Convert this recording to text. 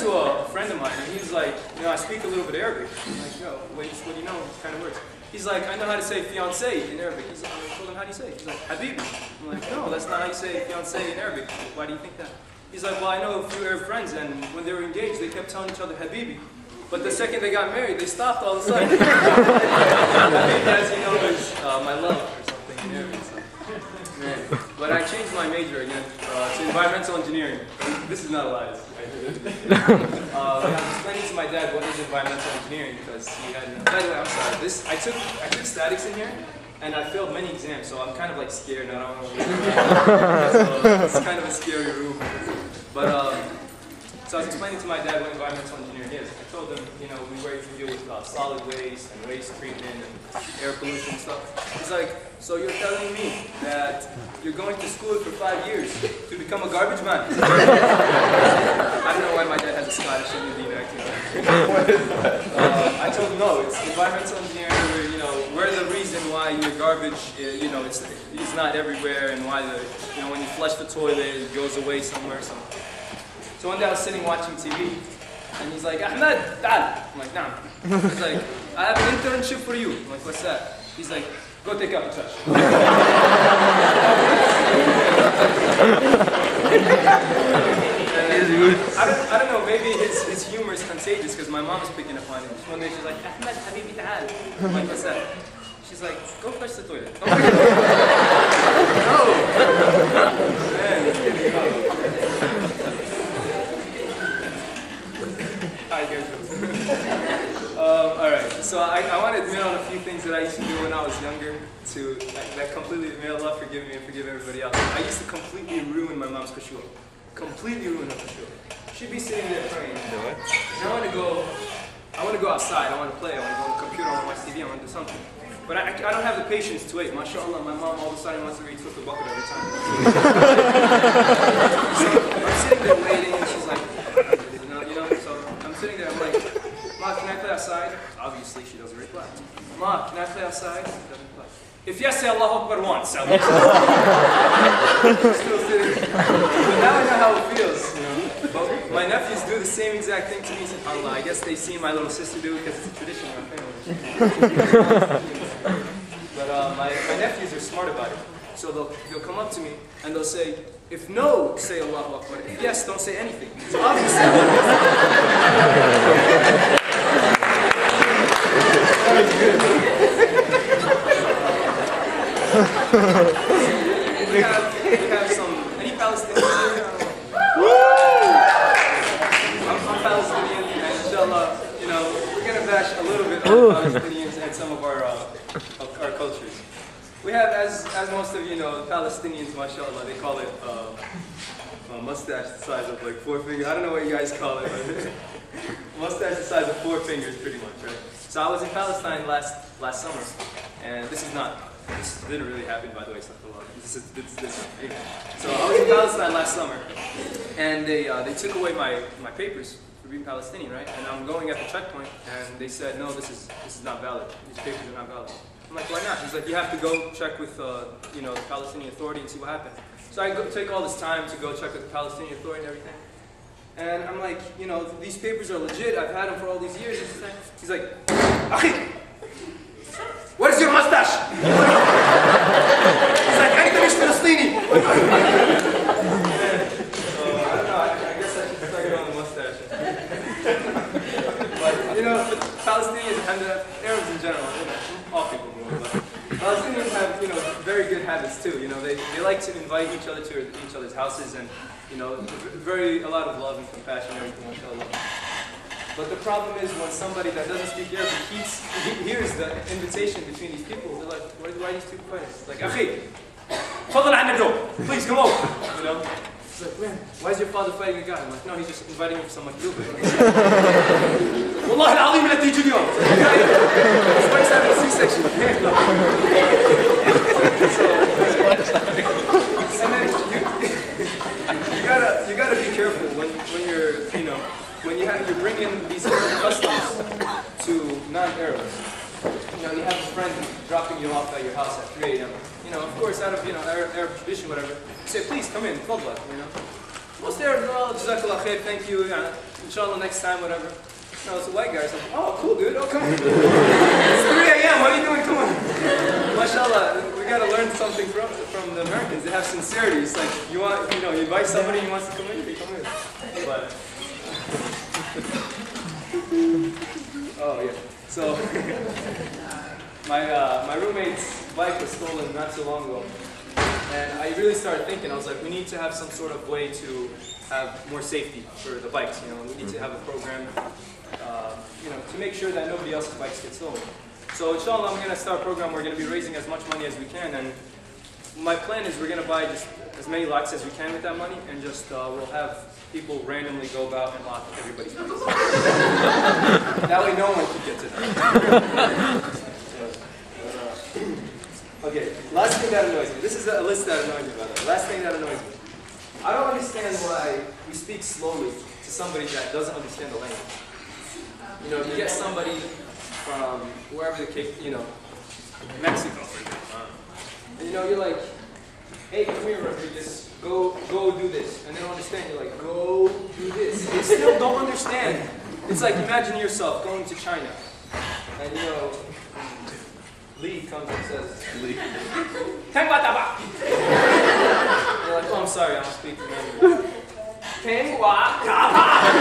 to a friend of mine, and he's like, I speak a little bit Arabic. I'm like, yo, what do you know? What kind of words? He's like, I know how to say fiancé in Arabic. I told him, how do you say it? He's like, Habibi. I'm like, no, that's not how you say fiancé in Arabic. Why do you think that? He's like, well, I know a few Arab friends, and when they were engaged, they kept telling each other Habibi. But the second they got married, they stopped all of a sudden. Habibi, as you know, is my love or something in Arabic. So. Man. But I changed my major again to environmental engineering. This is not a lie. I was explaining to my dad what is environmental engineering because he had. By the way, I'm sorry. I took statics in here, and I failed many exams, so I'm kind of like scared. And I don't know. So it's kind of a scary room. But so I was explaining to my dad what environmental engineering is. I told him, we were to deal with solid waste and waste treatment and air pollution stuff. He's like, so you're telling me that you're going to school for 5 years to become a garbage man? I don't know why my dad has a Scottish Indian accent. I told him, no, it's environmental engineering where, we're the reason why your garbage, it's not everywhere, and why when you flush the toilet, it goes away somewhere. So one day I was sitting watching TV, and he's like, Ahmed, ta'al. I'm like, nah. He's like, I have an internship for you. I'm like, what's that? He's like, go take out the trash. I don't know, maybe his humor is contagious because my mom is picking up on it. One day she's like, Ahmed, habibi, ta'al. I'm like, what's that? She's like, go flush the toilet. No! Man. Alright, so I want to admit on a few things that I used to do when I was younger that completely, may Allah forgive me and forgive everybody else. I used to completely ruin my mom's kashua. Completely ruin her kashua. She'd be sitting there praying. And I want to go outside, I want to play, I want to go on the computer, I want to watch TV, I want to do something. But I don't have the patience to wait. MashaAllah, my mom all of a sudden wants to read the bucket every time. So I'm sitting there waiting and she's like, so I'm sitting there, I'm like, Ma, can I play outside? Obviously, she doesn't reply. Ma, can I play outside? She doesn't reply. If yes, say Allahu Akbar once. Still sitting. But now I know how it feels. But my nephews do the same exact thing to me. SubhanAllah, I guess they see my little sister do it because it's a tradition in my family. But my nephews are smart about it. So they'll come up to me and they'll say, if no, say Allahu Akbar. If yes, don't say anything. So obviously, we have any Palestinians here? I'm Palestinian, and inshallah, we're going to bash a little bit on Palestinians and some of our cultures. We have, as most of you know, Palestinians, mashallah, they call it a mustache the size of like 4 fingers. I don't know what you guys call it, but mustache the size of 4 fingers, pretty much, right? So I was in Palestine last summer, and this didn't really happen, by the way. This. So I was in Palestine last summer, and they took away my papers for being Palestinian, right? And I'm going at the checkpoint, and they said, no, this is not valid. These papers are not valid. I'm like, why not? He's like, you have to go check with the Palestinian Authority and see what happened. So I take all this time to go check with the Palestinian Authority and everything. And I'm like, these papers are legit. I've had them for all these years. He's like, Akhi, where's your mustache? He's like, أنت مش فلسطيني. So I don't know. I guess I should start growing a mustache. But Palestinians and the Arabs in general, all people. Palestinians have, very good habits too. They like to invite each other to each other's houses, and a lot of love and compassion and everything, mashallah. But the problem is when somebody that doesn't speak Arabic hears the invitation between these people, they're like, why are these people fighting? It's like, Akhi, تفضل عنا الجو, please come over. It's like, man, why is your father fighting a guy? I'm like, no, he's just inviting him for some makdoub. والله العظيم لا تيجي اليوم. His wife's having a C-section. And then you gotta be careful when you're bringing these customs to non-Arabs. You have a friend dropping you off at your house at 3 a.m. Of course, out of Arab tradition, whatever. You say, please come in, fadla. Most Arabs, oh, Jazakallah khair, thank you, inshallah next time, whatever. No, it's a white guy. It's like, oh, cool, dude. Oh, come on. It's 3 a.m. What are you doing? Come on. Mashallah, we gotta learn something from the Americans. They have sincerity. It's like you invite somebody who wants to come in, they come in. But oh yeah. So my roommate's bike was stolen not so long ago, and I really started thinking. I was like, we need to have some sort of way to have more safety for the bikes. We need to have a program. To make sure that nobody else's bikes get stolen. So inshallah, I'm going to start a program. We're going to be raising as much money as we can, and my plan is we're going to buy just as many locks as we can with that money, and just we'll have people randomly go about and lock everybody's bikes. That way no one can get to them. Okay, last thing that annoys me. This is a list that annoys me, by the way. Last thing that annoys me. I don't understand why we speak slowly to somebody that doesn't understand the language. You get somebody from wherever the case, Mexico, for example. And you're like, hey, come here, Rodriguez, go do this. And they don't understand. You're like, go do this. They still don't understand. It's like, imagine yourself going to China. And Lee comes and says, Lee. Tengwa taba. You're like, oh, I'm sorry, I don't speak Mandarin. Tengwa taba.